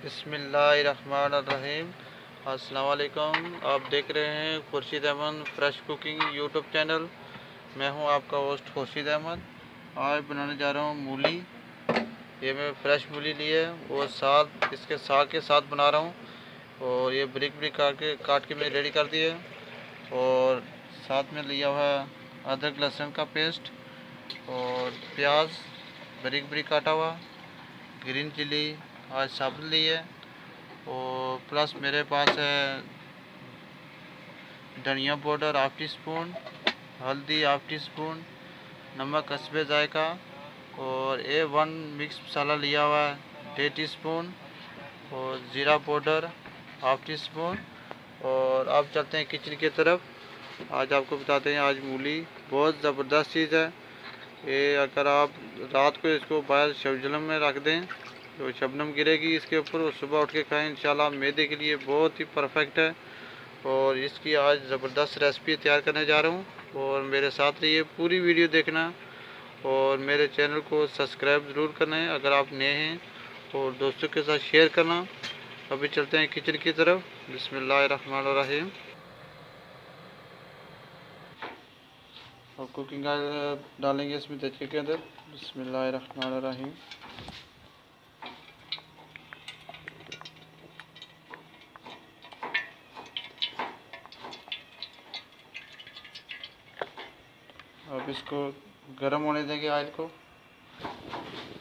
बिस्मिल्लाहिर्रहमानिर्रहीम। अस्सलाम वालेकुम। आप देख रहे हैं Khurshid Ahmed fresh cooking YouTube channel. मैं हूं आपका होस्ट खुर्शीद अहमद। आज बनाने जा रहा हूं मूली। ये मैं फ्रेश मूली ली है और साथ इसके साग के साथ बना रहा हूं। और ये ब्रिक ब्रिक काट के मैंने रेडी कर दिए। और साथ में लिया हुआ अदरक लहसुन का पेस्ट और प्याज ब्रिक ब्रिक काटा हुआ, ग्रीन चिली आज साबुत ली है। और प्लस मेरे पास है धनिया पाउडर हाफ टी स्पून, हल्दी हाफ टी स्पून, नमक हस्बे जायका और A1 मिक्स मसाला लिया हुआ है 1.5 टीस्पून और ज़ीरा पाउडर हाफ टी स्पून। और अब चलते हैं किचन की तरफ। आज आपको बताते हैं, आज मूली बहुत ज़बरदस्त चीज़ है। ये अगर आप रात को इसको बाहर शबनम में रख दें तो शबनम गिरेगी इसके ऊपर और सुबह उठ के खाएं, इंशाल्लाह मैदे के लिए बहुत ही परफेक्ट है। और इसकी आज ज़बरदस्त रेसिपी तैयार करने जा रहा हूँ और मेरे साथ रहिए, पूरी वीडियो देखना और मेरे चैनल को सब्सक्राइब ज़रूर करना है अगर आप नए हैं, और दोस्तों के साथ शेयर करना। अभी चलते हैं किचन की तरफ। बिस्मिल्लाहिर्रहमानिर्रहीम। और कुकिंग ऑयल डालेंगे इसमें देखे के अंदर। बिस्मिल्लाहिर्रहमानिर्रहीम। अब इसको गर्म होने देंगे ऑयल को।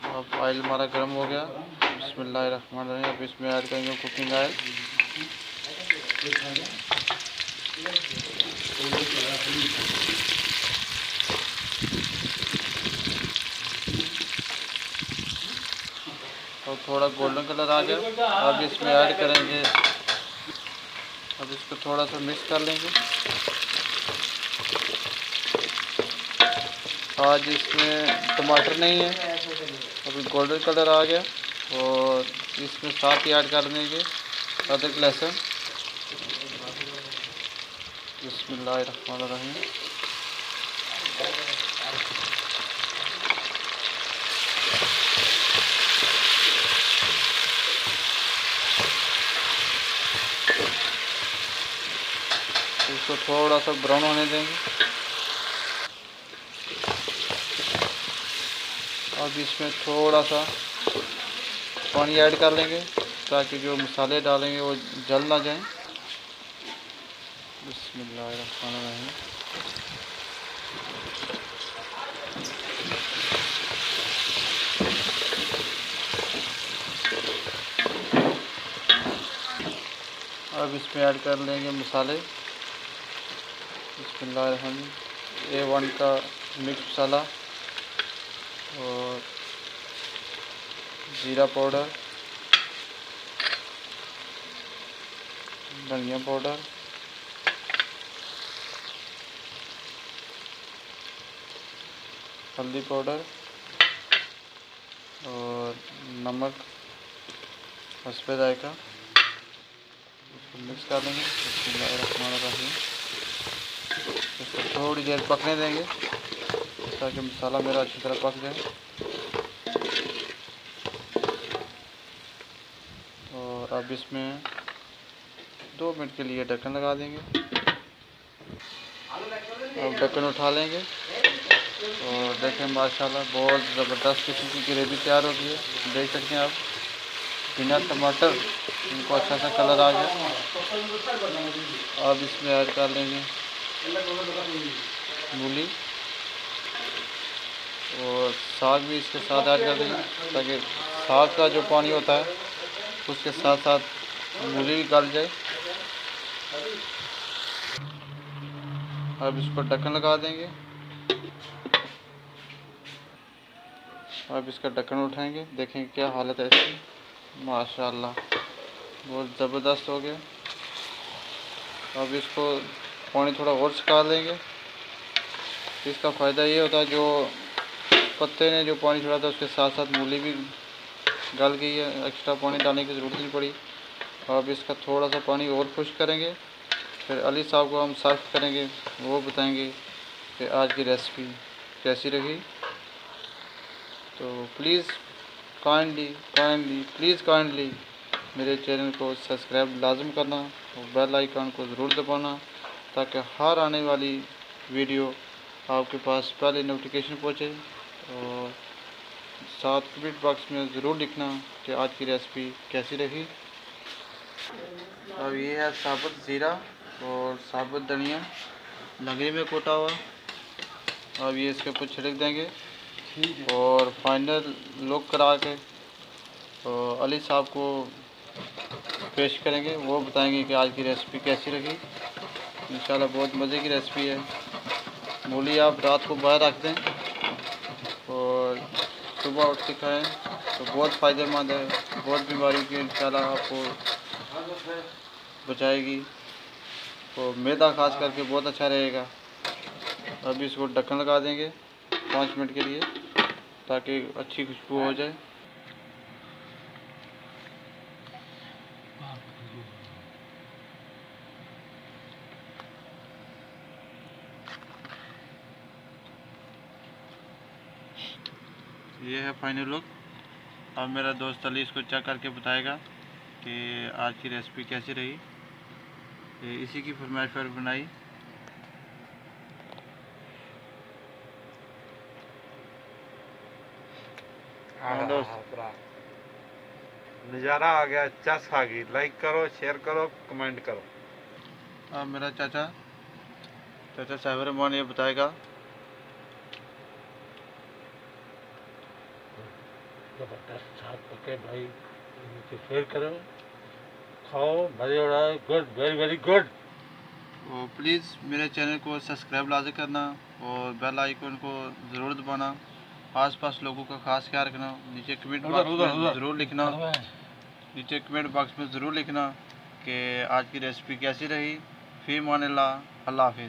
अब ऑयल हमारा गर्म हो गया। बिस्मिल्लाहिर्रहमानिर्रहीम। अब इसमें ऐड करेंगे कुकिंग ऑयल। और थोड़ा गोल्डन कलर आ गया। अब इसमें ऐड करेंगे, अब इसको थोड़ा सा मिक्स कर लेंगे। आज इसमें टमाटर नहीं है। अभी गोल्डन कलर आ गया और इसमें साथ ही ऐड कर देंगे अदरक लहसुन। बिस्मिल्लाहिर्रहमानिर्रहीम। इसको थोड़ा सा ब्राउन होने देंगे। अब इसमें थोड़ा सा पानी ऐड कर लेंगे ताकि जो मसाले डालेंगे वो जल ना जाएं। बिस्मिल्लाहिर्रहमानिर्रहीम। अब इसमें ऐड कर लेंगे मसाले। बिस्मिल्लाहिर्रहमानिर्रहीम। A1 का मिक्स मसाला और ज़ीरा पाउडर, धनिया पाउडर, हल्दी पाउडर और नमक हस्बे जायका। इसको मिक्स कर लेंगे। बिस्मिल्लाहिर्रहमानिर्रहीम। इसको थोड़ी देर पकने देंगे ताकि मसाला मेरा अच्छी तरह पक जाए। और अब इसमें 2 मिनट के लिए ढक्कन लगा देंगे। अब ढक्कन उठा लेंगे और देखें माशाल्लाह बहुत ज़बरदस्त किस्म की ग्रेवी तैयार हो गई है। देख सकते हैं आप, बिना टमाटर इनको अच्छा सा कलर आ गया। अब इसमें ऐड कर लेंगे मूली और साग भी इसके साथ ऐड कर देंगे ताकि साग का जो पानी होता है उसके साथ साथ मूली भी गल जाए। अब इसको ढक्कन लगा देंगे। अब इसका ढक्कन उठाएंगे, देखेंगे क्या हालत है इसकी। माशाल्लाह बहुत ज़बरदस्त हो गया। अब इसको पानी थोड़ा और सुखा देंगे। इसका फ़ायदा ये होता है, जो पत्ते ने जो पानी छोड़ा था उसके साथ साथ मूली भी गल गई है, एक्स्ट्रा पानी डालने की ज़रूरत नहीं पड़ी। अब इसका थोड़ा सा पानी और खुश्क करेंगे, फिर अली साहब को हम सर्व करेंगे, वो बताएंगे कि आज की रेसिपी कैसी रही। तो प्लीज़ काइंडली मेरे चैनल को सब्सक्राइब लाजम करना और बेल आइकन को ज़रूर दबाना, ताकि हर आने वाली वीडियो आपके पास पहले नोटिफिकेशन पहुँचे। और साथ कमेंट बॉक्स में ज़रूर लिखना कि आज की रेसिपी कैसी रही। अब ये है साबुत ज़ीरा और साबुत धनिया लकड़ी में कोटा हुआ। अब ये इसके ऊपर छिड़क देंगे और फाइनल लुक करा के और अली साहब को पेश करेंगे। वो बताएंगे कि आज की रेसिपी कैसी रही। इंशाल्लाह बहुत मज़े की रेसिपी है। मूली आप रात को बाहर रख दें और सुबह उठ के खाएँ तो बहुत फ़ायदेमंद है, बहुत बीमारियों की इंशाल्लाह आपको बचाएगी। तो मैदा खास करके बहुत अच्छा रहेगा। अभी इसको ढक्कन लगा देंगे 5 मिनट के लिए, ताकि अच्छी खुशबू हो जाए। ये है फाइनल लुक। अब मेरा दोस्त अली इसको चेक करके बताएगा कि आज की रेसिपी कैसी रही। ये इसी की फरमाइश पर बनाई। नज़ारा आ गया, चस आ गई। लाइक करो, शेयर करो, कमेंट करो। अब मेरा चाचा साहिब रहमान ये बताएगा। जबरदस्त साथ पके भाई, नीचे शेयर करो, खाओ, मजे उड़ाओ। Good, very very good. और प्लीज़ मेरे चैनल को सब्सक्राइब लाजम करना और बेल आइकन को ज़रूर दबाना। आसपास लोगों का खास ख्याल रखना। नीचे कमेंट बॉक्स में ज़रूर लिखना कि आज की रेसिपी कैसी रही। फ़ी मान अल्लाह, अल्लाह हाफिज़।